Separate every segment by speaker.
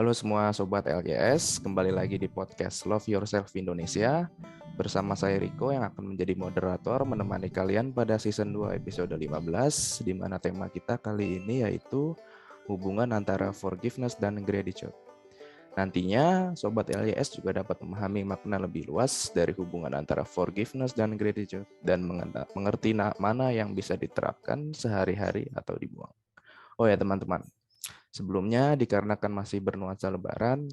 Speaker 1: Halo semua Sobat LYS, kembali lagi di podcast Love Yourself Indonesia. Bersama saya Riko yang akan menjadi moderator menemani kalian pada season 2 episode 15, di mana tema kita kali ini yaitu hubungan antara forgiveness dan gratitude. Nantinya Sobat LYS juga dapat memahami makna lebih luas dari hubungan antara forgiveness dan gratitude dan mengerti mana yang bisa diterapkan sehari-hari atau dibuang. Oh ya teman-teman, sebelumnya, dikarenakan masih bernuansa Lebaran,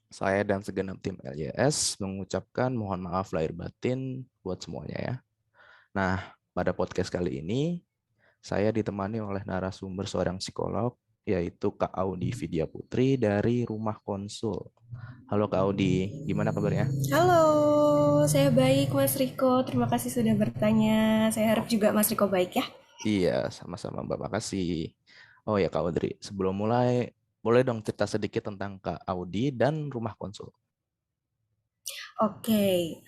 Speaker 1: saya dan segenap tim LYS mengucapkan mohon maaf lahir batin buat semuanya ya. Nah, pada podcast kali ini, saya ditemani oleh narasumber seorang psikolog, yaitu Kak Audi Vidya Putri dari Rumah Konsul. Halo Kak Audi, gimana kabarnya?
Speaker 2: Halo, saya baik Mas Riko. Terima kasih sudah bertanya. Saya harap
Speaker 1: Oh,
Speaker 2: juga Mas Riko baik ya.
Speaker 1: iya, sama-sama Mbak, makasih. Oh ya Kak Audrey, sebelum mulai, boleh dong cerita sedikit tentang Kak Audi dan Rumah Konsul.
Speaker 2: Oke,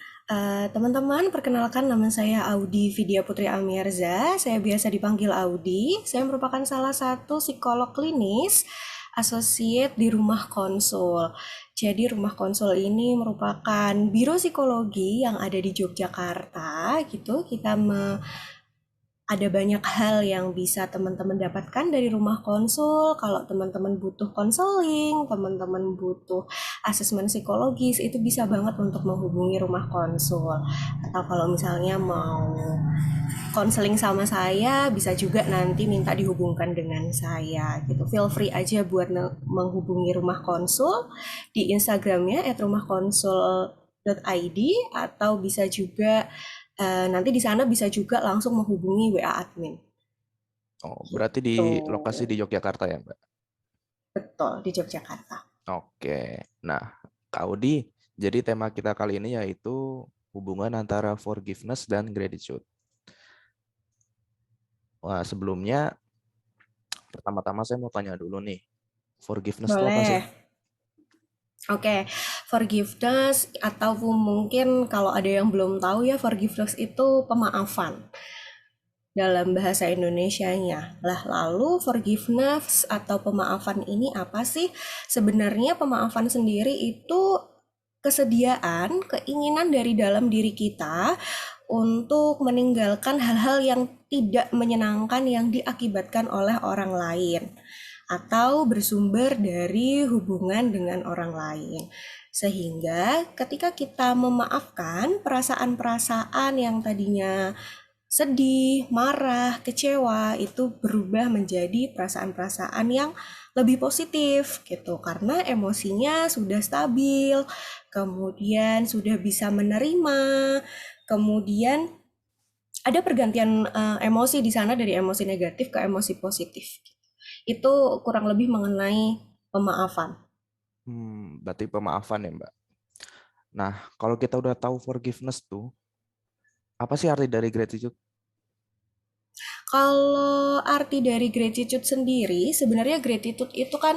Speaker 2: teman-teman, perkenalkan nama saya Audi Vidya Putri Amiarza. Saya biasa dipanggil Audi. Saya merupakan salah satu psikolog klinis asosiat di Rumah Konsul. Jadi Rumah Konsul ini merupakan biro psikologi yang ada di Yogyakarta gitu. Ada banyak hal yang bisa teman-teman dapatkan dari Rumah Konsul. Kalau teman-teman butuh konseling, teman-teman butuh asesmen psikologis, itu bisa banget untuk menghubungi Rumah Konsul. Atau kalau misalnya mau konseling sama saya, bisa juga nanti minta dihubungkan dengan saya gitu. Feel free aja buat menghubungi Rumah Konsul di Instagramnya @rumahkonsul.id, atau bisa juga nanti di sana bisa juga langsung menghubungi WA admin.
Speaker 1: Oh, berarti di
Speaker 2: Gitu.
Speaker 1: lokasi di Yogyakarta ya, Mbak?
Speaker 2: Betul, di Yogyakarta.
Speaker 1: Oke. Nah, Kak Audi, jadi tema kita kali ini yaitu hubungan antara forgiveness dan gratitude. Wah, sebelumnya pertama-tama saya mau tanya dulu nih, forgiveness itu apa sih?
Speaker 2: Boleh. Oke, forgiveness atau mungkin kalau ada yang belum tahu ya, forgiveness itu pemaafan dalam bahasa Indonesianya. Lah, lalu forgiveness atau pemaafan ini apa sih? Sebenarnya pemaafan sendiri itu kesediaan, keinginan dari dalam diri kita untuk meninggalkan hal-hal yang tidak menyenangkan yang diakibatkan oleh orang lain atau bersumber dari hubungan dengan orang lain. Sehingga ketika kita memaafkan perasaan-perasaan yang tadinya sedih, marah, kecewa itu berubah menjadi perasaan-perasaan yang lebih positif gitu karena emosinya sudah stabil, kemudian sudah bisa menerima, kemudian ada pergantian emosi di sana dari emosi negatif ke emosi positif. Itu kurang lebih mengenai pemaafan.
Speaker 1: Berarti pemaafan ya, Mbak. Nah, kalau kita udah tahu forgiveness tuh, apa sih arti dari gratitude?
Speaker 2: Kalau arti dari gratitude sendiri, sebenarnya gratitude itu kan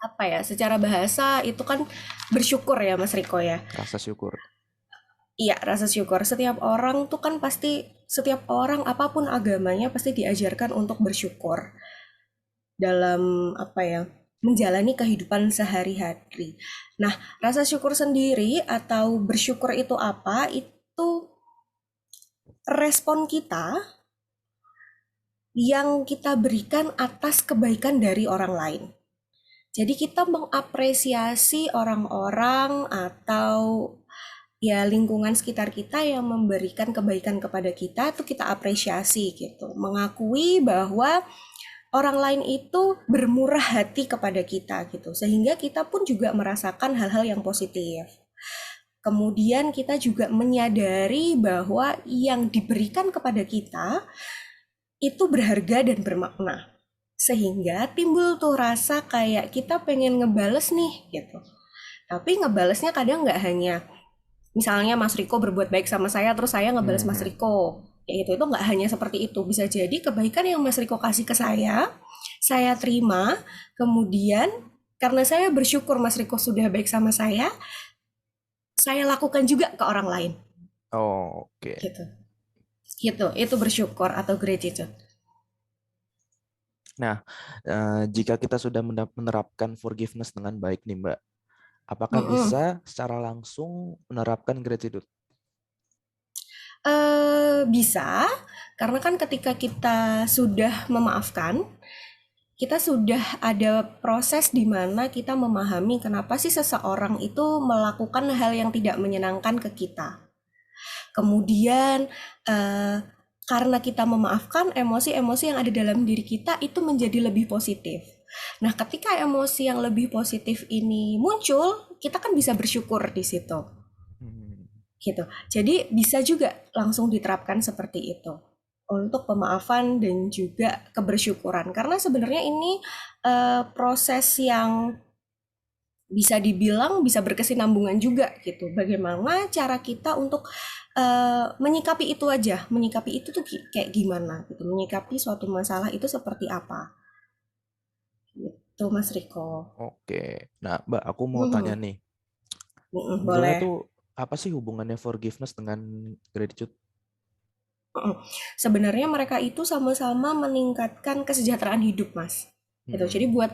Speaker 2: apa ya? Secara bahasa itu kan bersyukur ya, Mas Riko ya.
Speaker 1: Rasa syukur.
Speaker 2: Iya, rasa syukur. Setiap orang tuh kan pasti, setiap orang apapun agamanya pasti diajarkan untuk bersyukur dalam apa ya? Menjalani kehidupan sehari-hari. Nah, rasa syukur sendiri atau bersyukur itu apa? Itu respon kita yang kita berikan atas kebaikan dari orang lain. Jadi kita mengapresiasi orang-orang atau ya lingkungan sekitar kita yang memberikan kebaikan kepada kita, itu kita apresiasi gitu. Mengakui bahwa orang lain itu bermurah hati kepada kita gitu. Sehingga kita pun juga merasakan hal-hal yang positif. Kemudian kita juga menyadari bahwa yang diberikan kepada kita itu berharga dan bermakna. Sehingga timbul tuh rasa kayak kita pengen ngebales nih gitu. Tapi ngebalesnya kadang nggak hanya misalnya Mas Riko berbuat baik sama saya terus saya ngebales Mas
Speaker 1: Mhm.
Speaker 2: Riko. Ya itu nggak hanya seperti itu. Bisa jadi kebaikan yang Mas Riko kasih ke saya terima, kemudian karena saya bersyukur Mas Riko sudah baik sama saya lakukan juga ke orang lain.
Speaker 1: Oh, oke.
Speaker 2: Gitu. Gitu. Itu bersyukur atau gratitude.
Speaker 1: Nah, jika kita sudah menerapkan forgiveness dengan baik nih Mbak, apakah
Speaker 2: Mm-mm.
Speaker 1: bisa secara langsung menerapkan gratitude?
Speaker 2: Bisa, karena kan ketika kita sudah memaafkan, kita sudah ada proses di mana kita memahami kenapa sih seseorang itu melakukan hal yang tidak menyenangkan ke kita. Kemudian eh, karena kita memaafkan, emosi-emosi yang ada dalam diri kita itu menjadi lebih positif. Nah, ketika emosi yang lebih positif ini muncul, kita kan bisa bersyukur di situ,
Speaker 1: Hmm.
Speaker 2: gitu. Jadi bisa juga langsung diterapkan seperti itu untuk pemaafan dan juga kebersyukuran. Karena sebenarnya ini proses yang bisa dibilang bisa berkesinambungan juga gitu. Bagaimana cara kita untuk menyikapi itu aja, menyikapi itu tuh kayak gimana gitu, menyikapi suatu masalah itu seperti apa gitu, Mas Riko.
Speaker 1: Oke. Nah, Mbak, aku mau tanya
Speaker 2: Mhm,
Speaker 1: nih, sebetulnya
Speaker 2: boleh.
Speaker 1: tuh apa sih hubungannya forgiveness dengan gratitude?
Speaker 2: Mhm. Sebenarnya mereka itu sama-sama meningkatkan kesejahteraan hidup, Mas. Gitu. Jadi
Speaker 1: Hmm.
Speaker 2: buat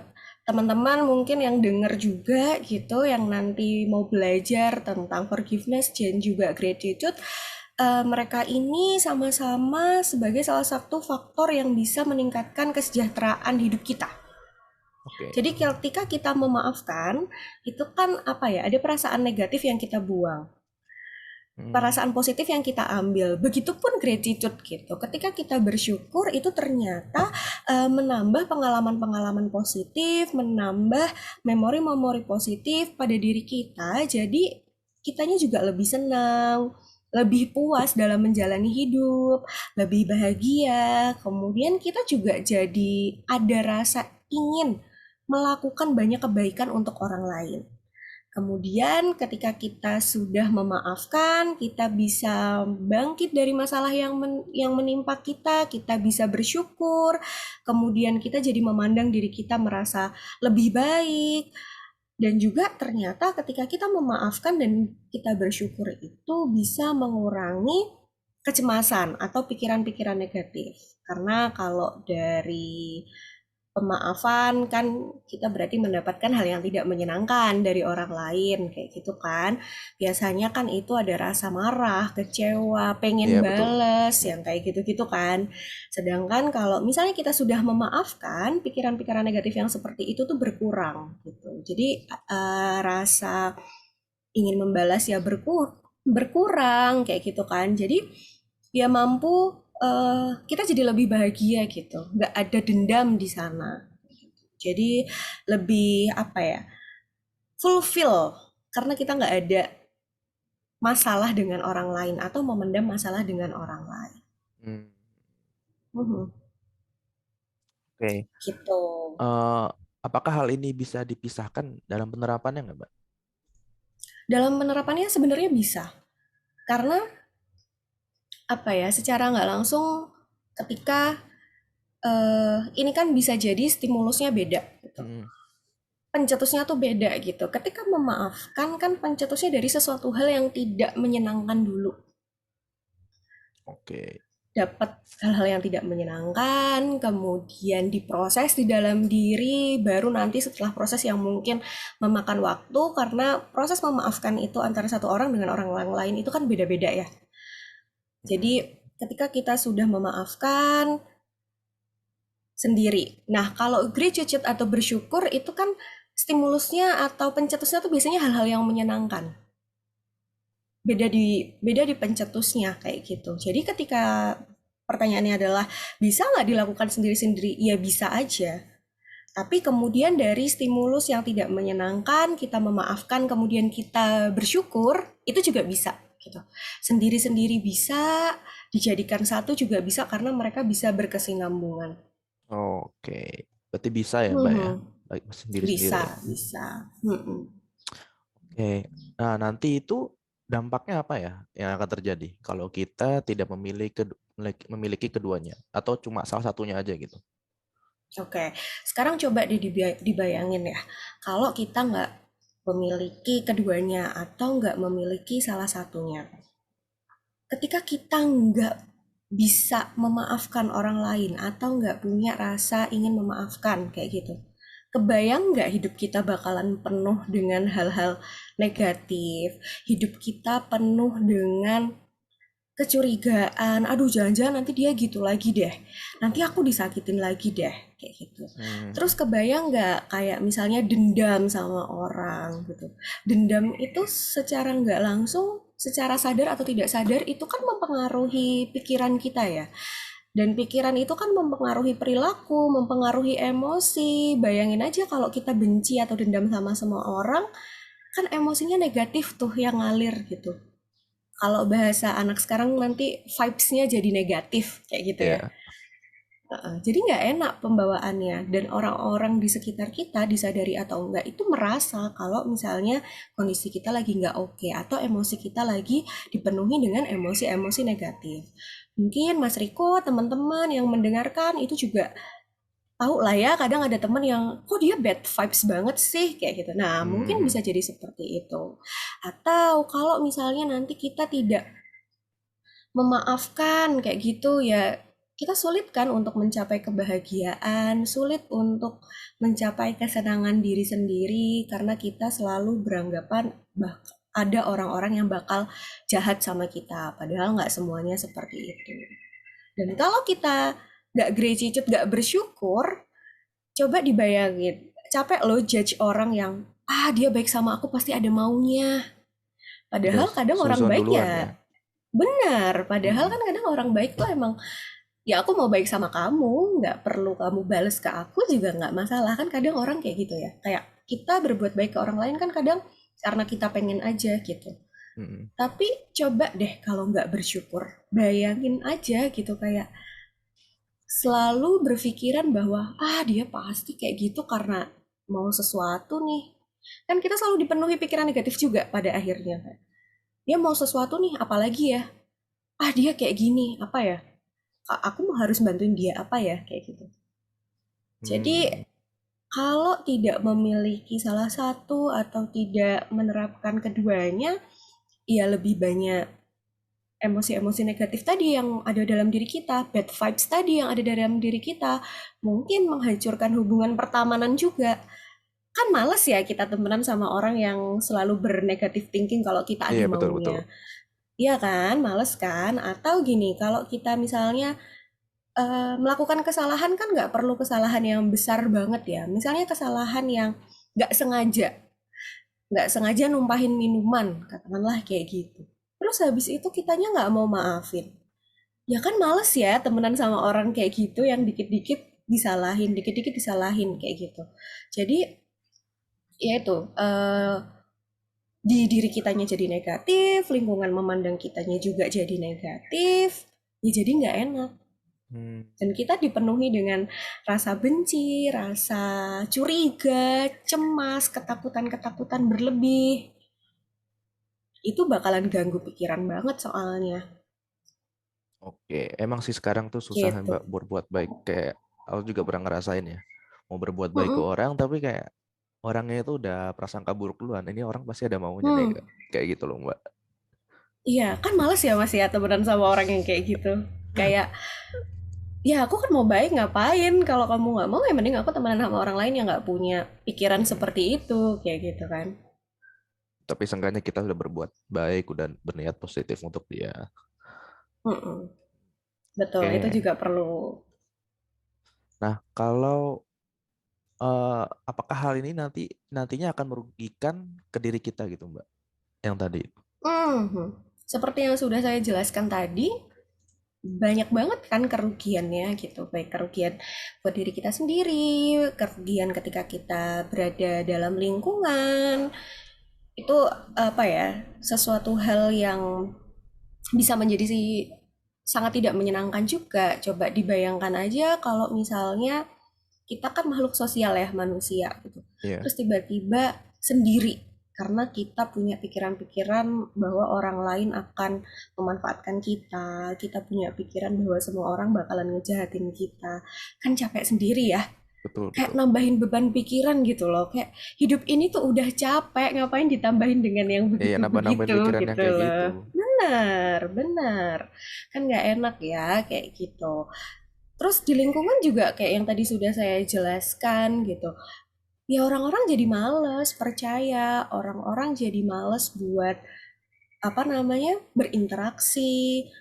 Speaker 2: teman-teman mungkin yang denger juga gitu, yang nanti mau belajar tentang forgiveness dan juga gratitude, mereka ini sama-sama sebagai salah satu faktor yang bisa meningkatkan kesejahteraan hidup kita.
Speaker 1: Oke.
Speaker 2: Jadi ketika kita memaafkan, itu kan apa ya, ada perasaan negatif yang kita buang,
Speaker 1: Hmm.
Speaker 2: perasaan positif yang kita ambil. Begitupun gratitude gitu. Ketika kita bersyukur itu ternyata menambah pengalaman-pengalaman positif, menambah memori-memori positif pada diri kita. Jadi kitanya juga lebih senang, lebih puas dalam menjalani hidup, lebih bahagia. Kemudian kita juga jadi ada rasa ingin melakukan banyak kebaikan untuk orang lain. Kemudian ketika kita sudah memaafkan, kita bisa bangkit dari masalah yang menimpa kita, kita bisa bersyukur, kemudian kita jadi memandang diri kita merasa lebih baik, dan juga ternyata ketika kita memaafkan dan kita bersyukur itu bisa mengurangi kecemasan atau pikiran-pikiran negatif. Karena kalau dari pemaafan kan kita berarti mendapatkan hal yang tidak menyenangkan dari orang lain kayak gitu kan. Biasanya kan itu ada rasa marah, kecewa, pengen
Speaker 1: Iya, betul.
Speaker 2: bales yang kayak gitu-gitu kan. Sedangkan kalau misalnya kita sudah memaafkan, pikiran-pikiran negatif yang seperti itu tuh berkurang gitu. Jadi rasa ingin membalas ya berkurang kayak gitu kan. Jadi ya mampu kita jadi lebih bahagia gitu. Nggak ada dendam di sana. Jadi lebih apa ya? Fulfill karena kita nggak ada masalah dengan orang lain atau memendam masalah dengan orang lain.
Speaker 1: Hmm.
Speaker 2: Mhm,
Speaker 1: Oke.
Speaker 2: gitu.
Speaker 1: Eh, apakah hal ini bisa dipisahkan dalam penerapannya nggak, Mbak?
Speaker 2: Dalam penerapannya sebenarnya bisa. Karena apa ya? Secara nggak langsung ketika ini kan bisa jadi stimulusnya beda gitu.
Speaker 1: Hmm.
Speaker 2: Pencetusnya tuh beda gitu. Ketika memaafkan kan pencetusnya dari sesuatu hal yang tidak menyenangkan dulu.
Speaker 1: Oke.
Speaker 2: Dapat hal-hal yang tidak menyenangkan, kemudian diproses di dalam diri, baru nanti setelah proses yang mungkin memakan waktu, karena proses memaafkan itu antara satu orang dengan orang lain itu kan beda-beda ya. Jadi
Speaker 1: Hmm.
Speaker 2: ketika kita sudah memaafkan sendiri. Nah, kalau gratitude atau bersyukur itu kan stimulusnya atau pencetusnya tuh biasanya hal-hal yang menyenangkan. Beda di pencetusnya kayak gitu. Jadi ketika pertanyaannya adalah bisa nggak dilakukan sendiri-sendiri? Ya bisa aja. Tapi kemudian dari stimulus yang tidak menyenangkan, kita memaafkan, kemudian kita bersyukur, itu juga bisa gitu. Sendiri-sendiri bisa, dijadikan satu juga bisa karena mereka bisa berkesinambungan.
Speaker 1: Oke. Berarti bisa ya, Mbak ya?
Speaker 2: Mhm.
Speaker 1: Baik, sendiri-sendiri
Speaker 2: Bisa,
Speaker 1: ya.
Speaker 2: bisa. Mhm.
Speaker 1: Oke. Nah, nanti itu dampaknya apa ya yang akan terjadi kalau kita tidak memiliki keduanya atau cuma salah satunya aja gitu?
Speaker 2: Oke, sekarang coba dibayangin ya, kalau kita nggak memiliki keduanya atau nggak memiliki salah satunya. Ketika kita nggak bisa memaafkan orang lain atau nggak punya rasa ingin memaafkan kayak gitu. Kebayang nggak hidup kita bakalan penuh dengan hal-hal negatif, hidup kita penuh dengan kecurigaan, aduh jangan-jangan nanti dia gitu lagi deh, nanti aku disakitin lagi deh, kayak gitu.
Speaker 1: Hmm.
Speaker 2: Terus kebayang nggak kayak misalnya dendam sama orang gitu. Dendam itu secara nggak langsung, secara sadar atau tidak sadar itu kan mempengaruhi pikiran kita ya. Dan pikiran itu kan mempengaruhi perilaku, mempengaruhi emosi. Bayangin aja kalau kita benci atau dendam sama semua orang, kan emosinya negatif tuh yang ngalir gitu. Kalau bahasa anak sekarang nanti vibes-nya jadi negatif kayak gitu ya.
Speaker 1: Ya.
Speaker 2: Jadi nggak enak pembawaannya dan orang-orang di sekitar kita disadari atau enggak itu merasa kalau misalnya kondisi kita lagi nggak oke atau emosi kita lagi dipenuhi dengan emosi-emosi negatif. Mungkin Mas Riko, teman-teman yang mendengarkan itu juga tahu lah ya, kadang ada teman yang kok dia bad vibes banget sih kayak gitu. Nah, mungkin
Speaker 1: Hmm.
Speaker 2: bisa jadi seperti itu. Atau kalau misalnya nanti kita tidak memaafkan kayak gitu ya, kita sulit kan untuk mencapai kebahagiaan, sulit untuk mencapai kesenangan diri sendiri karena kita selalu beranggapan ada orang-orang yang bakal jahat sama kita, padahal nggak semuanya seperti itu. Dan kalau kita nggak gratitude, nggak bersyukur, coba dibayangin, capek loh judge orang yang, ah dia baik sama aku pasti ada maunya.
Speaker 1: Udah
Speaker 2: Padahal kadang orang
Speaker 1: suzon
Speaker 2: baik
Speaker 1: duluan ya.
Speaker 2: ya benar, padahal
Speaker 1: Hmm.
Speaker 2: kan kadang orang baik tuh emang, ya aku mau baik sama kamu, nggak perlu kamu bales ke aku juga nggak masalah. Kan kadang orang kayak gitu ya. Kayak kita berbuat baik ke orang lain kan kadang karena kita pengen aja gitu.
Speaker 1: Hmm.
Speaker 2: Tapi coba deh kalau nggak bersyukur. Bayangin aja gitu kayak selalu berpikiran bahwa ah dia pasti kayak gitu karena mau sesuatu nih. Kan kita selalu dipenuhi pikiran negatif juga pada akhirnya. Dia mau sesuatu nih, apalagi ya? Ah dia kayak gini, apa ya? Aku mau harus bantuin dia apa ya kayak gitu. Jadi
Speaker 1: Hmm.
Speaker 2: kalau tidak memiliki salah satu atau tidak menerapkan keduanya, ya lebih banyak emosi-emosi negatif tadi yang ada dalam diri kita, bad vibes tadi yang ada dalam diri kita, mungkin menghancurkan hubungan pertemanan juga. Kan males ya kita temenan sama orang yang selalu bernegatif thinking kalau kita ada
Speaker 1: Iya, betul betul.
Speaker 2: maunya. Iya kan, males kan? Atau gini, kalau kita misalnya melakukan kesalahan kan nggak perlu kesalahan yang besar banget ya. Misalnya kesalahan yang nggak sengaja, nggak sengaja numpahin minuman, katakanlah kayak gitu. Terus habis itu kitanya nggak mau maafin. Ya kan males ya temenan sama orang kayak gitu yang dikit-dikit disalahin kayak gitu. Jadi ya itu di diri kitanya jadi negatif, lingkungan memandang kitanya juga jadi negatif, ya jadi nggak enak.
Speaker 1: Hmm.
Speaker 2: Dan kita dipenuhi dengan rasa benci, rasa curiga, cemas, ketakutan-ketakutan berlebih. Itu bakalan ganggu pikiran banget soalnya.
Speaker 1: Oke, emang sih sekarang tuh susah
Speaker 2: Gitu.
Speaker 1: Mbak berbuat baik. Kayak aku juga pernah ngerasain ya. Mau berbuat baik ke
Speaker 2: Mm-mm.
Speaker 1: orang tapi kayak orangnya itu udah prasangka buruk duluan. Ini orang pasti ada maunya nih.
Speaker 2: Hmm.
Speaker 1: Kayak gitu loh Mbak.
Speaker 2: Iya, kan males ya Mas ya temenan sama orang yang kayak gitu. Kayak, ya aku kan mau baik ngapain? Kalau kamu nggak mau ya mending aku temenan sama orang lain yang nggak punya pikiran
Speaker 1: Mm-mm.
Speaker 2: seperti itu. Kayak gitu kan.
Speaker 1: Tapi seenggaknya kita udah berbuat baik, udah berniat positif untuk dia.
Speaker 2: Mm-mm. Betul, itu
Speaker 1: Oke.
Speaker 2: juga perlu.
Speaker 1: Nah, kalau apakah hal ini nantinya akan merugikan ke diri kita gitu Mbak? Yang tadi.
Speaker 2: Mhm. Seperti yang sudah saya jelaskan tadi, banyak banget kan kerugiannya gitu. Baik kerugian buat diri kita sendiri, kerugian ketika kita berada dalam lingkungan. Itu apa ya? Sesuatu hal yang bisa menjadi sangat tidak menyenangkan juga. Coba dibayangkan aja kalau misalnya kita kan makhluk sosial ya manusia gitu.
Speaker 1: Iya,
Speaker 2: Terus tiba-tiba sendiri karena kita punya pikiran-pikiran bahwa orang lain akan memanfaatkan kita, kita punya pikiran bahwa semua orang bakalan ngejahatin kita. Kan capek sendiri ya.
Speaker 1: betul
Speaker 2: Kayak
Speaker 1: betul.
Speaker 2: nambahin beban pikiran gitu loh. Kayak hidup ini tuh udah capek, ngapain ditambahin dengan yang
Speaker 1: Iya, nambah-nambahin
Speaker 2: begitu-begitu
Speaker 1: pikiran yang
Speaker 2: gitu
Speaker 1: kayak gitu.
Speaker 2: loh. benar, benar. Kan nggak enak ya kayak gitu. Terus di lingkungan juga kayak yang tadi sudah saya jelaskan gitu. Ya orang-orang jadi males percaya, orang-orang jadi males buat apa namanya berinteraksi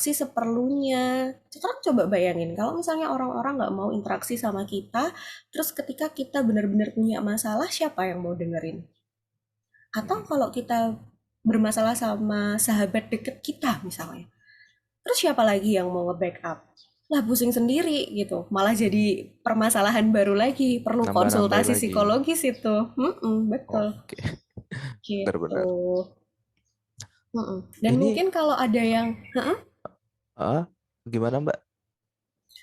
Speaker 2: seperlunya. Sekarang coba bayangin kalau misalnya orang-orang nggak mau interaksi sama kita, terus ketika kita benar-benar punya masalah, siapa yang mau dengerin? Atau
Speaker 1: Mm-mm.
Speaker 2: kalau kita bermasalah sama sahabat deket kita misalnya, terus siapa lagi yang mau nge-backup? Lah pusing sendiri gitu, malah jadi permasalahan baru lagi, perlu
Speaker 1: Nambah-nambah
Speaker 2: konsultasi
Speaker 1: lagi.
Speaker 2: psikologis itu. Betul,
Speaker 1: Oke,
Speaker 2: gitu.
Speaker 1: benar-benar.
Speaker 2: Dan
Speaker 1: Ini
Speaker 2: mungkin kalau ada yang,
Speaker 1: ah gimana Mbak?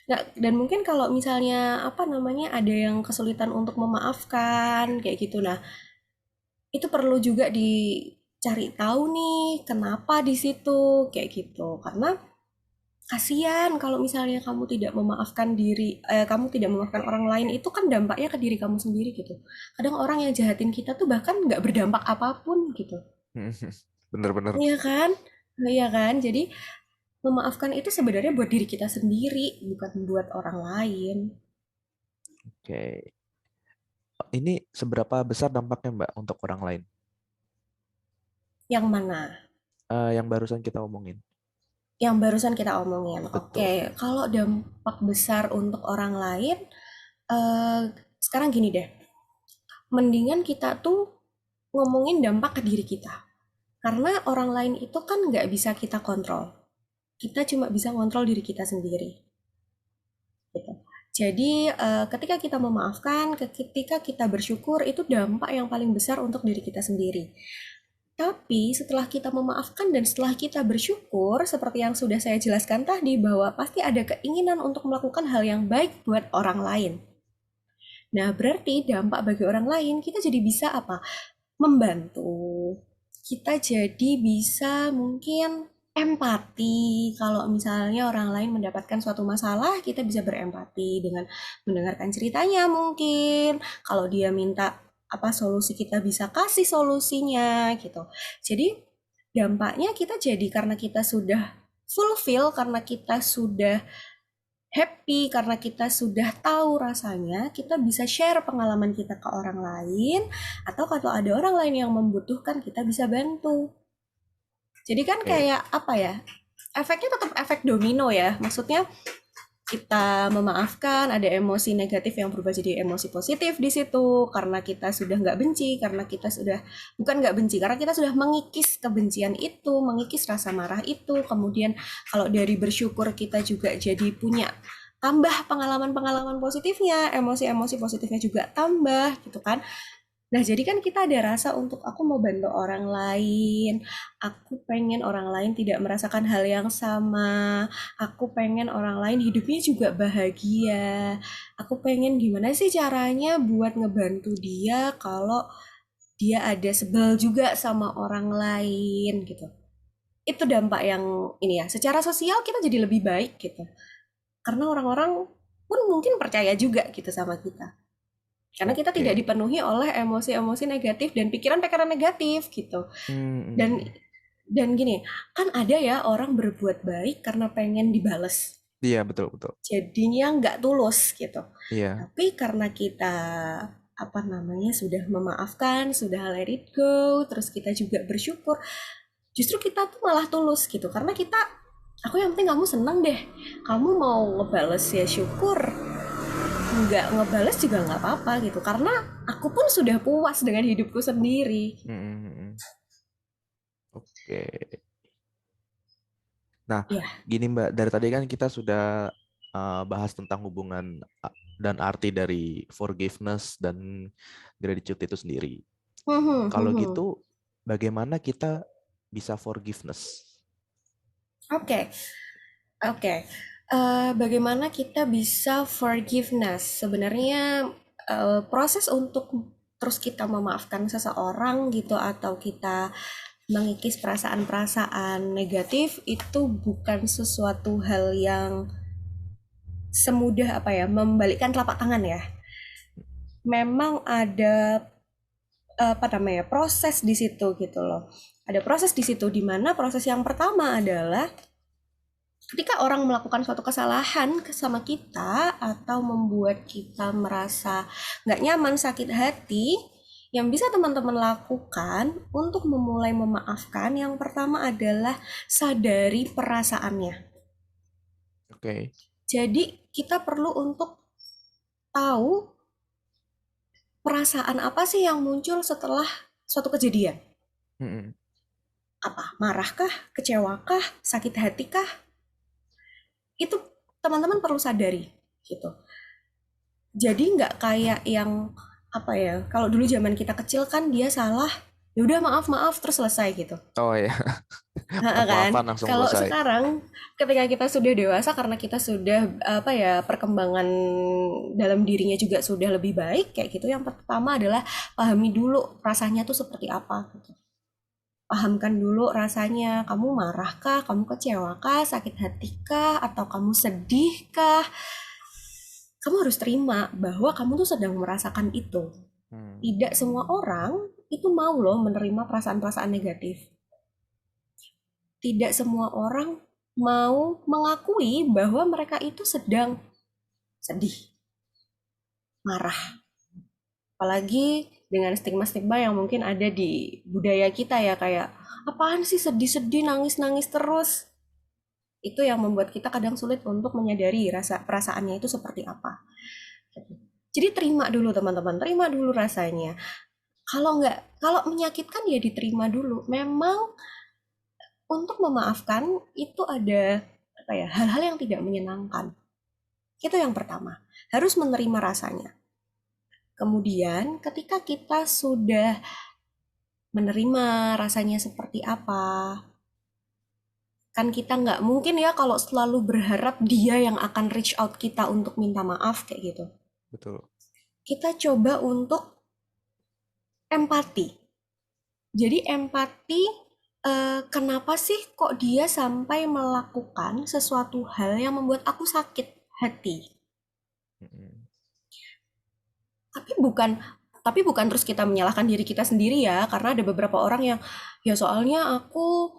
Speaker 2: nggak, dan mungkin kalau misalnya apa namanya ada yang kesulitan untuk memaafkan kayak gitu, nah itu perlu juga dicari tahu nih kenapa di situ kayak gitu, karena kasihan kalau misalnya kamu tidak memaafkan orang lain, itu kan dampaknya ke diri kamu sendiri gitu. Kadang orang yang jahatin kita tuh bahkan nggak berdampak apapun gitu.
Speaker 1: Bener-bener.
Speaker 2: Iya kan? Iya kan? Jadi memaafkan itu sebenarnya buat diri kita sendiri, bukan buat orang lain.
Speaker 1: Oke. Ini seberapa besar dampaknya Mbak untuk orang lain?
Speaker 2: Yang mana?
Speaker 1: Yang barusan kita omongin.
Speaker 2: Yang barusan kita omongin.
Speaker 1: Betul.
Speaker 2: Oke, kalau dampak besar untuk orang lain, eh, sekarang gini deh. Mendingan kita tuh ngomongin dampak ke diri kita. Karena orang lain itu kan nggak bisa kita kontrol. Kita cuma bisa kontrol diri kita sendiri. Gitu. Jadi ketika kita memaafkan, ketika kita bersyukur, itu dampak yang paling besar untuk diri kita sendiri. Tapi setelah kita memaafkan dan setelah kita bersyukur, seperti yang sudah saya jelaskan tadi, bahwa pasti ada keinginan untuk melakukan hal yang baik buat orang lain. Nah, berarti dampak bagi orang lain, kita jadi bisa apa? Membantu. Kita jadi bisa mungkin empati. Kalau misalnya orang lain mendapatkan suatu masalah, kita bisa berempati dengan mendengarkan ceritanya mungkin. Kalau dia minta apa solusi, kita bisa kasih solusinya gitu. Jadi dampaknya kita jadi karena kita sudah fulfill, karena kita sudah happy, karena kita sudah tahu rasanya, kita bisa share pengalaman kita ke orang lain, atau kalau ada orang lain yang membutuhkan, kita bisa bantu. Jadi kan
Speaker 1: Oke.
Speaker 2: kayak apa ya, efeknya tetap efek domino ya. Maksudnya kita memaafkan, ada emosi negatif yang berubah jadi emosi positif di situ, karena kita sudah nggak benci, karena kita sudah, bukan nggak benci, karena kita sudah mengikis kebencian itu, mengikis rasa marah itu. Kemudian kalau dari bersyukur, kita juga jadi punya tambah pengalaman-pengalaman positifnya, emosi-emosi positifnya juga tambah gitu kan. Nah, jadi kan kita ada rasa untuk aku mau bantu orang lain, aku pengen orang lain tidak merasakan hal yang sama, aku pengen orang lain hidupnya juga bahagia, aku pengen gimana sih caranya buat ngebantu dia kalau dia ada sebel juga sama orang lain gitu. Itu dampak yang ini ya, secara sosial kita jadi lebih baik gitu. Karena orang-orang pun mungkin percaya juga gitu sama kita. Karena kita tidak
Speaker 1: Oke.
Speaker 2: dipenuhi oleh emosi-emosi negatif dan pikiran-pikiran negatif gitu. Dan
Speaker 1: Hmm.
Speaker 2: dan gini, kan ada ya orang berbuat baik karena pengen dibales.
Speaker 1: Iya, betul, betul.
Speaker 2: Jadinya nggak tulus gitu.
Speaker 1: Iya.
Speaker 2: Tapi karena kita apa namanya sudah memaafkan, sudah let it go, terus kita juga bersyukur, justru kita tuh malah tulus gitu. Karena kita, aku yang penting kamu seneng deh. Kamu mau ngebales ya syukur, nggak ngebales juga nggak apa-apa gitu, karena aku pun sudah puas dengan hidupku sendiri.
Speaker 1: Hmm. Oke. Nah,
Speaker 2: Ya.
Speaker 1: gini Mbak, dari tadi kan kita sudah bahas tentang hubungan dan arti dari forgiveness dan gratitude itu sendiri. Kalau gitu, bagaimana kita bisa forgiveness?
Speaker 2: Oke, oke. Bagaimana kita bisa forgiveness? Sebenarnya proses untuk terus kita memaafkan seseorang gitu, atau kita mengikis perasaan-perasaan negatif, itu bukan sesuatu hal yang semudah apa ya, membalikkan telapak tangan ya. Memang ada apa namanya proses di situ gitu loh. Ada proses di situ, di mana proses yang pertama adalah ketika orang melakukan suatu kesalahan sama kita atau membuat kita merasa nggak nyaman, sakit hati, yang bisa teman-teman lakukan untuk memulai memaafkan, yang pertama adalah sadari perasaannya.
Speaker 1: Oke.
Speaker 2: Jadi kita perlu untuk tahu perasaan apa sih yang muncul setelah suatu kejadian.
Speaker 1: Mm-mm.
Speaker 2: Apa? Marahkah? Kecewakah? Sakit hatikah? Itu teman-teman perlu sadari gitu. Jadi nggak kayak yang apa ya, kalau dulu zaman kita kecil kan dia salah, ya udah maaf maaf terus selesai gitu.
Speaker 1: Oh ya,
Speaker 2: Kan?
Speaker 1: maaf-maafan langsung
Speaker 2: Kalau
Speaker 1: selesai.
Speaker 2: sekarang ketika kita sudah dewasa karena kita sudah apa ya, perkembangan dalam dirinya juga sudah lebih baik kayak gitu. Yang pertama adalah pahami dulu rasanya tuh seperti apa gitu. Pahamkan dulu rasanya, kamu marahkah, kamu kecewakah, sakit hatikah, atau kamu sedihkah? Kamu harus terima bahwa kamu tuh sedang merasakan itu. Tidak semua orang itu mau loh menerima perasaan-perasaan negatif. Tidak semua orang mau mengakui bahwa mereka itu sedang sedih, marah. Apalagi dengan stigma-stigma yang mungkin ada di budaya kita ya, kayak apaan sih sedih-sedih, nangis-nangis terus. Itu yang membuat kita kadang sulit untuk menyadari rasa perasaannya itu seperti apa. Jadi terima dulu teman-teman, terima dulu rasanya. Kalau menyakitkan ya diterima dulu. Memang untuk memaafkan itu ada apa ya, hal-hal yang tidak menyenangkan. Itu yang pertama, harus menerima rasanya. Kemudian ketika kita sudah menerima rasanya seperti apa, kan kita nggak mungkin ya kalau selalu berharap dia yang akan reach out kita untuk minta maaf kayak gitu.
Speaker 1: Betul.
Speaker 2: Kita coba untuk empati. Jadi empati, kenapa sih kok dia sampai melakukan sesuatu hal yang membuat aku sakit hati?
Speaker 1: Mm-mm.
Speaker 2: Tapi bukan terus kita menyalahkan diri kita sendiri ya, karena ada beberapa orang yang ya soalnya aku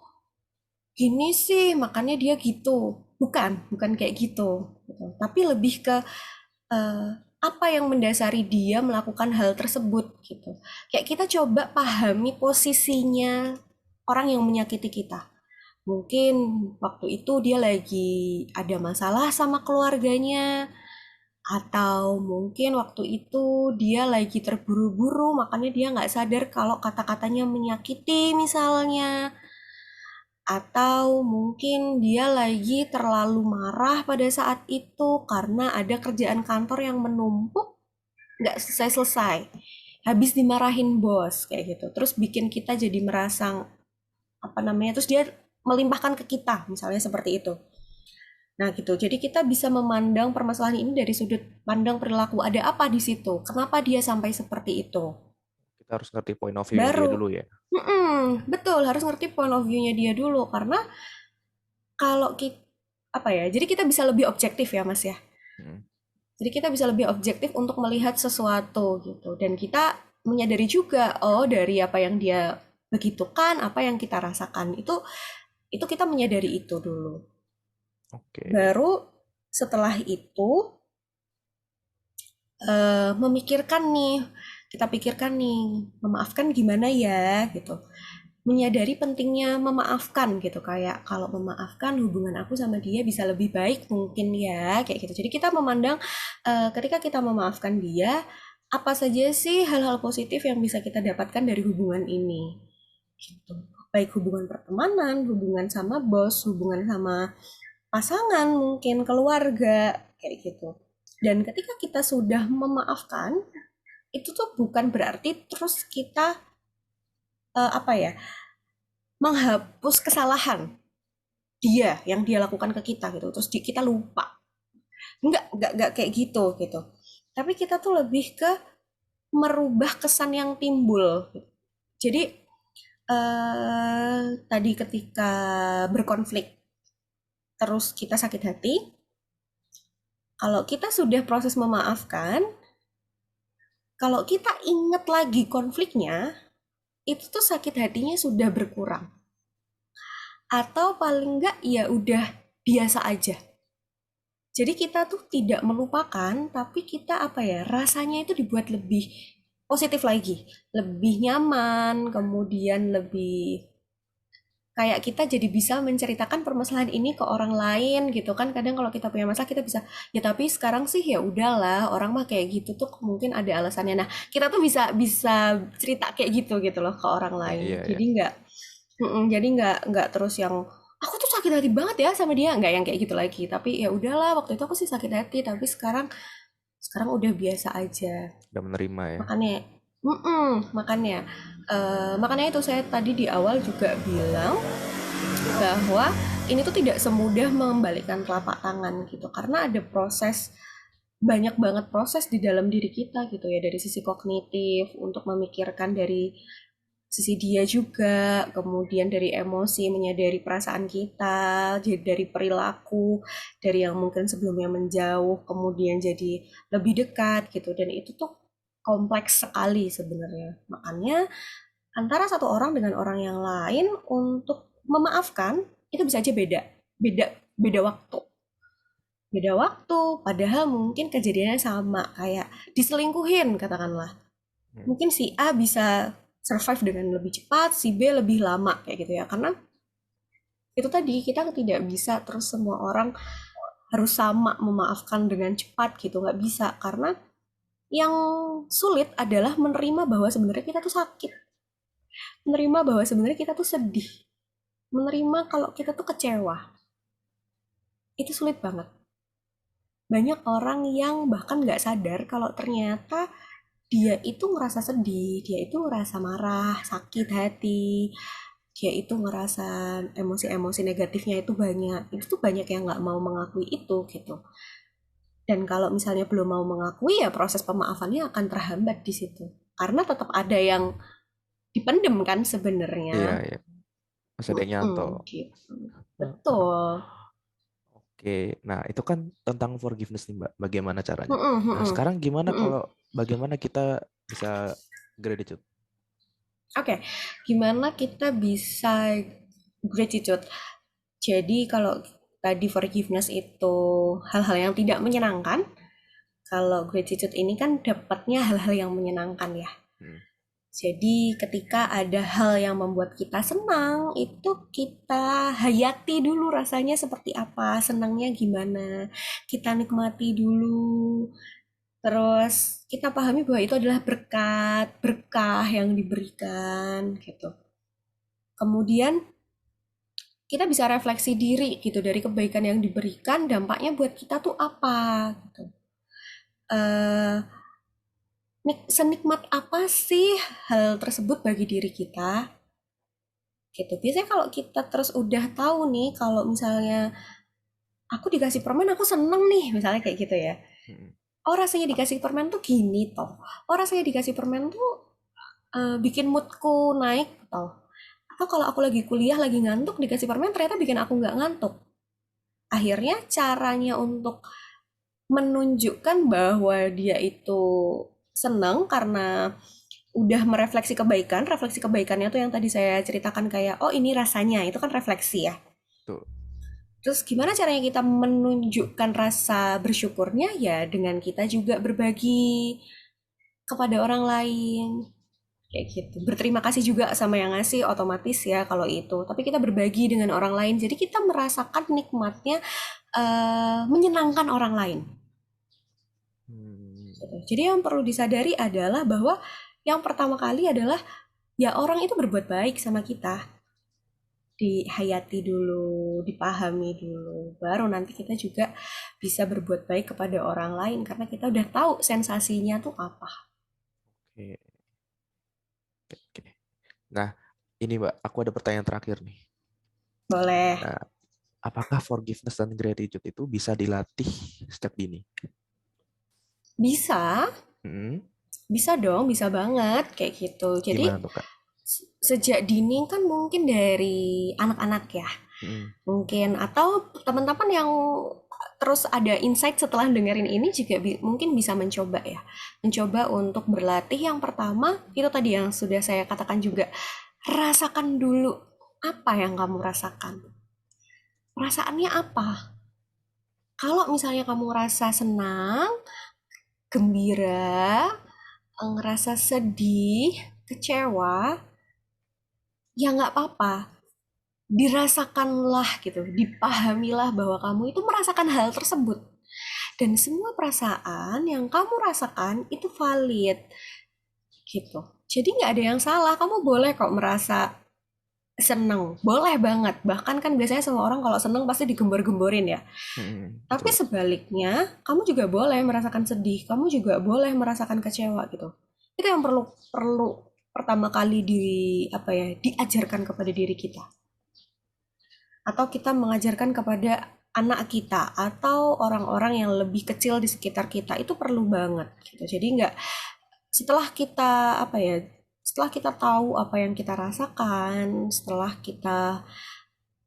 Speaker 2: gini sih makanya dia gitu. Bukan kayak gitu. Tapi lebih ke eh, apa yang mendasari dia melakukan hal tersebut gitu. Kayak kita coba pahami posisinya orang yang menyakiti kita. Mungkin waktu itu dia lagi ada masalah sama keluarganya, atau mungkin waktu itu dia lagi terburu-buru, makanya dia nggak sadar kalau kata-katanya menyakiti misalnya. Atau mungkin dia lagi terlalu marah pada saat itu karena ada kerjaan kantor yang menumpuk, nggak selesai-selesai. Habis dimarahin bos, kayak gitu. Terus bikin kita jadi merasa, apa namanya, terus dia melimpahkan ke kita, misalnya seperti itu. Nah gitu, jadi kita bisa memandang permasalahan ini dari sudut pandang perilaku. Ada apa di situ? Kenapa dia sampai seperti itu?
Speaker 1: Kita harus ngerti point of view-nya dia
Speaker 2: Baru,
Speaker 1: dulu ya.
Speaker 2: betul, harus ngerti point of view-nya dia dulu. Karena kalau kita, apa ya, jadi kita bisa lebih objektif ya Mas ya.
Speaker 1: Mm.
Speaker 2: Jadi kita bisa lebih objektif untuk melihat sesuatu gitu. Dan kita menyadari juga, oh dari apa yang dia begitukan, apa yang kita rasakan. Itu kita menyadari itu dulu.
Speaker 1: Oke.
Speaker 2: Baru setelah itu memikirkan nih, kita pikirkan nih, memaafkan gimana ya gitu. Menyadari pentingnya memaafkan gitu, kayak kalau memaafkan hubungan aku sama dia bisa lebih baik mungkin ya, kayak gitu. Jadi kita memandang ketika kita memaafkan dia, apa saja sih hal-hal positif yang bisa kita dapatkan dari hubungan ini gitu. Baik hubungan pertemanan, hubungan sama bos, hubungan sama pasangan, mungkin keluarga, kayak gitu. Dan ketika kita sudah memaafkan, itu tuh bukan berarti terus kita apa ya, menghapus kesalahan dia yang dia lakukan ke kita gitu. Terus kita lupa. Enggak kayak gitu gitu. Tapi kita tuh lebih ke merubah kesan yang timbul. Jadi tadi ketika berkonflik terus kita sakit hati, kalau kita sudah proses memaafkan, kalau kita ingat lagi konfliknya, itu tuh sakit hatinya sudah berkurang. Atau paling enggak ya udah biasa aja. Jadi kita tuh tidak melupakan, tapi kita apa ya, rasanya itu dibuat lebih positif lagi, lebih nyaman, kemudian lebih kayak kita jadi bisa menceritakan permasalahan ini ke orang lain gitu kan. Kadang kalau kita punya masalah kita bisa, ya tapi sekarang sih ya udahlah, orang mah kayak gitu tuh mungkin ada alasannya. Nah, kita tuh bisa bisa cerita kayak gitu loh ke orang lain.
Speaker 1: Iya, iya.
Speaker 2: Jadi nggak terus yang aku tuh sakit hati banget ya sama dia, nggak yang kayak gitu lagi. Tapi ya udahlah, waktu itu aku sih sakit hati, tapi sekarang udah biasa aja.
Speaker 1: Udah menerima ya.
Speaker 2: Makanya, makanya, makanya itu saya tadi di awal juga bilang bahwa ini tuh tidak semudah membalikkan telapak tangan gitu, karena ada proses, banyak banget proses di dalam diri kita gitu ya, dari sisi kognitif untuk memikirkan dari sisi dia juga, kemudian dari emosi, menyadari perasaan kita, jadi dari perilaku, dari yang mungkin sebelumnya menjauh, kemudian jadi lebih dekat gitu, dan itu tuh kompleks sekali sebenarnya. Makanya antara satu orang dengan orang yang lain untuk memaafkan itu bisa aja beda, beda, beda waktu. Beda waktu, padahal mungkin kejadiannya sama, kayak diselingkuhin katakanlah. Mungkin si A bisa survive dengan lebih cepat, si B lebih lama kayak gitu ya. Karena itu tadi kita tidak bisa terus semua orang harus sama memaafkan dengan cepat gitu, nggak bisa. Karena yang sulit adalah menerima bahwa sebenarnya kita tuh sakit, menerima bahwa sebenarnya kita tuh sedih, menerima kalau kita tuh kecewa. Itu sulit banget. Banyak orang yang bahkan nggak sadar kalau ternyata dia itu ngerasa sedih, dia itu ngerasa marah, sakit hati, dia itu ngerasa emosi-emosi negatifnya itu banyak. Itu tuh banyak yang nggak mau mengakui itu gitu. Dan kalau misalnya belum mau mengakui ya proses pemaafannya akan terhambat di situ. Karena tetap ada yang dipendem kan sebenarnya.
Speaker 1: Iya, iya. Masih ada yang nyantol.
Speaker 2: Gitu. Betul.
Speaker 1: Oke, nah itu kan tentang forgiveness nih Mbak, bagaimana caranya.
Speaker 2: Mm-mm,
Speaker 1: Nah
Speaker 2: mm-mm,
Speaker 1: sekarang gimana
Speaker 2: mm-mm.
Speaker 1: bagaimana kita bisa gratitude?
Speaker 2: Oke, gimana kita bisa gratitude? Jadi kalau tadi forgiveness itu hal-hal yang tidak menyenangkan, kalau gratitude ini kan dapatnya hal-hal yang menyenangkan ya.
Speaker 1: Hmm.
Speaker 2: Jadi ketika ada hal yang membuat kita senang, itu kita hayati dulu rasanya seperti apa, senangnya gimana, kita nikmati dulu. Terus kita pahami bahwa itu adalah berkat, berkah yang diberikan gitu. Kemudian kita bisa refleksi diri gitu dari kebaikan yang diberikan, dampaknya buat kita tuh apa gitu. Eh, Senikmat apa sih hal tersebut bagi diri kita gitu. Biasanya kalau kita terus udah tahu nih kalau misalnya aku dikasih permen aku seneng nih misalnya kayak gitu ya.
Speaker 1: Hmm.
Speaker 2: Oh rasanya dikasih permen tuh gini toh. Oh rasanya dikasih permen tuh bikin moodku naik toh. Atau kalau aku lagi kuliah lagi ngantuk dikasih permen ternyata bikin aku nggak ngantuk. Akhirnya caranya untuk menunjukkan bahwa dia itu senang karena udah merefleksi kebaikan, refleksi kebaikannya tuh yang tadi saya ceritakan kayak, oh ini rasanya, itu kan refleksi ya.
Speaker 1: Tuh.
Speaker 2: Terus gimana caranya kita menunjukkan rasa bersyukurnya? Ya dengan kita juga berbagi kepada orang lain. Kayak gitu. Berterima kasih juga sama yang ngasih otomatis ya kalau itu. Tapi kita berbagi dengan orang lain. Jadi kita merasakan nikmatnya menyenangkan orang lain.
Speaker 1: Hmm.
Speaker 2: Jadi yang perlu disadari adalah bahwa yang pertama kali adalah ya orang itu berbuat baik sama kita. Dihayati dulu, dipahami dulu. Baru nanti kita juga bisa berbuat baik kepada orang lain karena kita udah tahu sensasinya tuh apa.
Speaker 1: Oke, oke. Nah, ini Mbak, aku ada pertanyaan terakhir nih.
Speaker 2: Boleh.
Speaker 1: Nah, apakah forgiveness dan gratitude itu bisa dilatih sejak dini?
Speaker 2: Bisa,
Speaker 1: Hmm.
Speaker 2: bisa dong, bisa banget kayak gitu. Jadi
Speaker 1: Gimana tuh Kak?
Speaker 2: sejak dini kan mungkin dari anak-anak ya.
Speaker 1: Hmm.
Speaker 2: Mungkin atau teman-teman yang terus ada insight setelah dengerin ini juga mungkin bisa mencoba ya. Mencoba untuk berlatih yang pertama, itu tadi yang sudah saya katakan juga. Rasakan dulu apa yang kamu rasakan. Perasaannya apa? Kalau misalnya kamu rasa senang, gembira, ngerasa sedih, kecewa, ya nggak apa-apa. Dirasakanlah gitu, dipahamilah bahwa kamu itu merasakan hal tersebut. Dan semua perasaan yang kamu rasakan itu valid gitu. Jadi nggak ada yang salah, kamu boleh kok merasa seneng, boleh banget. Bahkan kan biasanya semua orang kalau seneng pasti digembor-gemborin ya. Tapi
Speaker 1: Betul.
Speaker 2: sebaliknya, kamu juga boleh merasakan sedih, kamu juga boleh merasakan kecewa gitu. Itu yang perlu perlu pertama kali diajarkan kepada diri kita. Atau kita mengajarkan kepada anak kita atau orang-orang yang lebih kecil di sekitar kita, itu perlu banget gitu. Jadi nggak setelah kita setelah kita tahu apa yang kita rasakan, setelah kita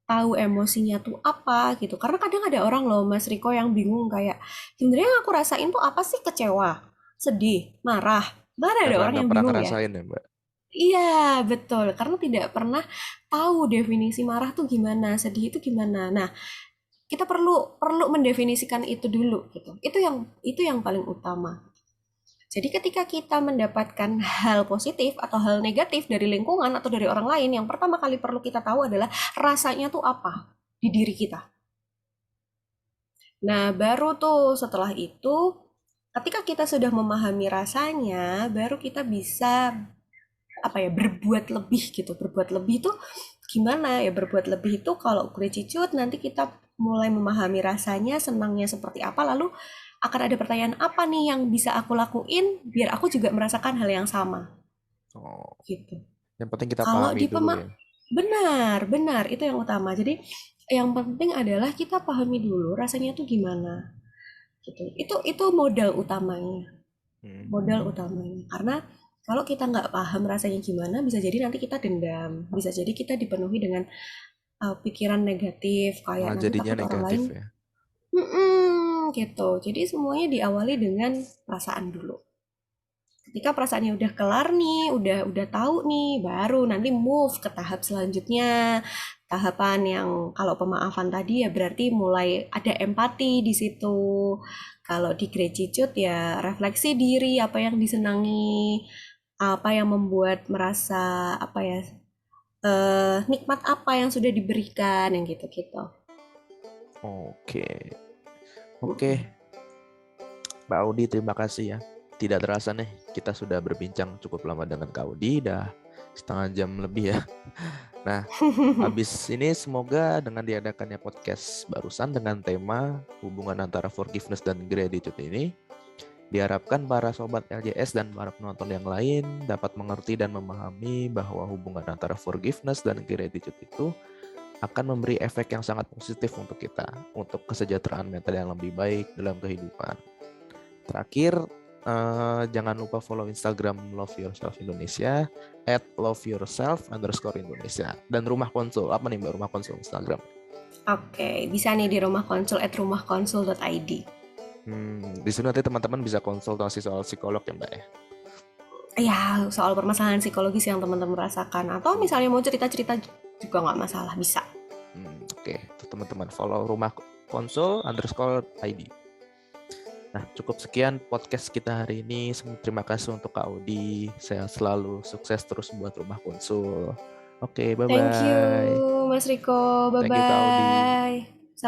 Speaker 2: tahu emosinya tuh apa gitu. Karena kadang ada orang loh Mas Riko yang bingung kayak, sebenarnya yang aku rasain tuh apa sih? Kecewa, sedih, marah. Bahkan ada
Speaker 1: Karena
Speaker 2: orang
Speaker 1: nggak
Speaker 2: yang
Speaker 1: pernah
Speaker 2: bingung ya.
Speaker 1: ngerasain ya, Mbak.
Speaker 2: Iya, betul. Karena tidak pernah tahu definisi marah tuh gimana, sedih itu gimana. Nah, kita perlu perlu mendefinisikan itu dulu gitu. Itu yang paling utama. Jadi ketika kita mendapatkan hal positif atau hal negatif dari lingkungan atau dari orang lain, yang pertama kali perlu kita tahu adalah rasanya tuh apa di diri kita. Nah, baru tuh setelah itu, ketika kita sudah memahami rasanya, baru kita bisa berbuat lebih gitu. Berbuat lebih itu gimana ya? Berbuat lebih itu kalau gratitude nanti kita mulai memahami rasanya, senangnya seperti apa, lalu akan ada pertanyaan apa nih yang bisa aku lakuin biar aku juga merasakan hal yang sama
Speaker 1: Oh,
Speaker 2: gitu.
Speaker 1: yang penting kita
Speaker 2: Kalau
Speaker 1: pahami
Speaker 2: di
Speaker 1: dulu ya.
Speaker 2: benar, benar itu yang utama. Jadi yang penting adalah kita pahami dulu rasanya tuh gimana gitu. Itu modal utamanya. Modal utamanya. Karena kalau kita nggak paham rasanya gimana, bisa jadi nanti kita dendam, bisa jadi kita dipenuhi dengan pikiran negatif, kayak
Speaker 1: Malah
Speaker 2: nanti
Speaker 1: jadinya
Speaker 2: takut orang
Speaker 1: negatif
Speaker 2: lain.
Speaker 1: ya.
Speaker 2: Gitu. Jadi semuanya diawali dengan perasaan dulu. Ketika perasaannya udah kelar nih, udah tahu nih, baru nanti move ke tahap selanjutnya. Tahapan yang kalau pemaafan tadi ya berarti mulai ada empati di situ. Kalau di gratitude ya refleksi diri, apa yang disenangi, apa yang membuat merasa nikmat apa yang sudah diberikan, yang gitu-gitu.
Speaker 1: Oke. Oke, Mbak Audi, terima kasih ya. Tidak terasa nih, kita sudah berbincang cukup lama dengan Kak Audi, dah setengah jam lebih ya. Nah, habis ini semoga dengan diadakannya podcast barusan dengan tema hubungan antara forgiveness dan gratitude ini, diharapkan para sobat LJS dan para penonton yang lain dapat mengerti dan memahami bahwa hubungan antara forgiveness dan gratitude itu akan memberi efek yang sangat positif untuk kita, untuk kesejahteraan mental yang lebih baik dalam kehidupan. Terakhir, jangan lupa follow Instagram Love Yourself Indonesia @loveyourself_Indonesia dan Rumah Konsul. Apa nih Mbak Rumah Konsul Instagram?
Speaker 2: Oke, bisa nih di rumahkonsul@rumahkonsul.id.
Speaker 1: Di sini nanti teman-teman bisa konsultasi soal psikolog ya Mbak ya.
Speaker 2: Ya, soal permasalahan psikologis yang teman-teman rasakan. Atau misalnya mau cerita-cerita juga nggak masalah, bisa.
Speaker 1: Oke, teman-teman follow Rumah Konsul_ID. Nah, cukup sekian podcast kita hari ini. Terima kasih untuk Kak Audi. Sehat selalu, sukses terus buat Rumah Konsul. Oke, bye-bye.
Speaker 2: Thank you, Mas Riko.
Speaker 1: Thank you, Kak Audi.
Speaker 2: Bye-bye.